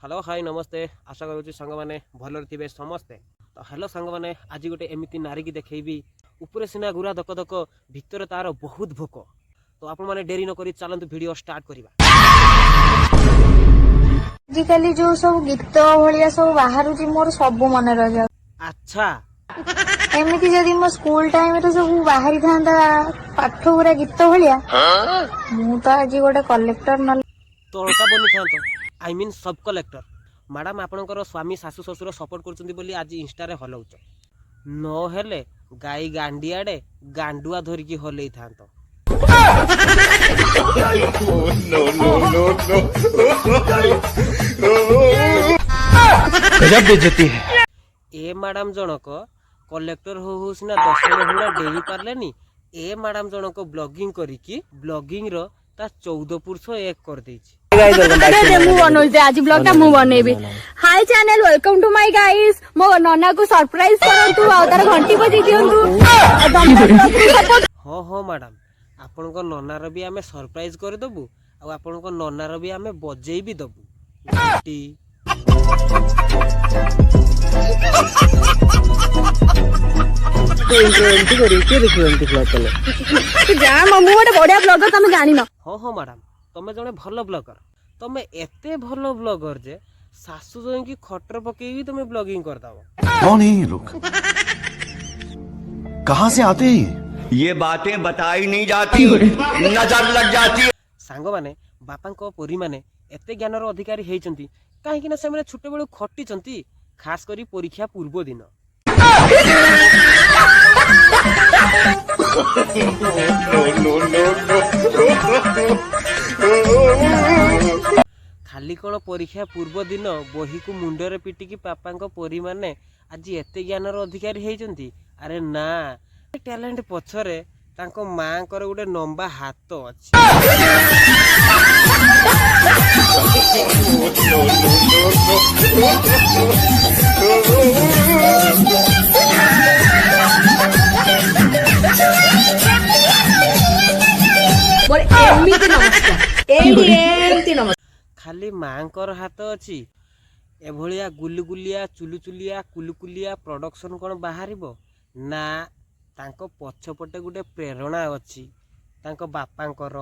Hello hi नमस्ते आशा करुँच सांग मैंने भल थे समस्ते। तो हेलो सांग मैंने आज गोटे एमती नारी की देखी उपरे सिना गुरा दक दक भितर तार बहुत भोक। तो आपण मैंने डेरी नक चलतु वीडियो स्टार्ट करवा। आजिकली जो सब गीत भाया सब बाहर मोर सब मन रही। अच्छा एमती जदि मो स्कूल टाइम रे सब बाहरी था पाठ पूरा गीत भाया मु तो आज गोटे कलेक्टर न तड़का बनी था आई मीन सब कलेक्टर। मैडम आपणकर स्वामी शाशु शशुर सपोर्ट कर आज इंस्टा हलाउच नहेले गाई गांडी आड़े गांडुआ धरिकी हल था। ए मैडम जनक कलेक्टर हो सिना 10 मिनिट डेरी पार्लेनी। ए मैडम जनक ब्लॉगिंग करिकी ब्लॉगिंग रो ता 14 पुरुष एक कर देछि। आज ब्लॉग मु बनेबी। Hi channel welcome to my guys. मो नन्ना को सरप्राइज करंतु आ तार घंटी बजे दियंतु। हो हो मैडम आपण को नन्नार भी आमे सरप्राइज कर दबु आ आपण को नन्नार भी आमे बजेई भी दबु घंटी। जा मम्मू गोटे बढ़िया ब्लॉगर तमे जानि न। हो मैडम तमे जने भलो ब्लॉगर तमे एते भलो ब्लॉगर जे सासु जोई की खटर पकेई भी तमे ब्लॉगिंग कर दाओ। कौन है ये लोग? कहां से आते हैं? ये बातें बताई नहीं जाती, नजर लग जाती है। सांग माने बापा को परी माने एते ज्ञानर अधिकारी हेइचंती काहे कि ना से माने छोटे बेलु खटिचंती खास करी परीक्षा पूर्व दिन। खाली कौन परीक्षा पूर्व दिन बही को मुंडरे पिटिकी पापा परी माने आज एते ज्ञानर अधिकारी हेइचंती। अरे ना टैलेंट पछरे तांको मां कर गोटे लंबा हाथ अछि। खाली मांकर हाथ अछि एभलिया गुलुगुलिया चुलुचुलिया कुलुकुलिया प्रोडक्शन कौन बाहरिबो ना तांको पछपटे गोटे प्रेरणा अछि तांको बापांकर।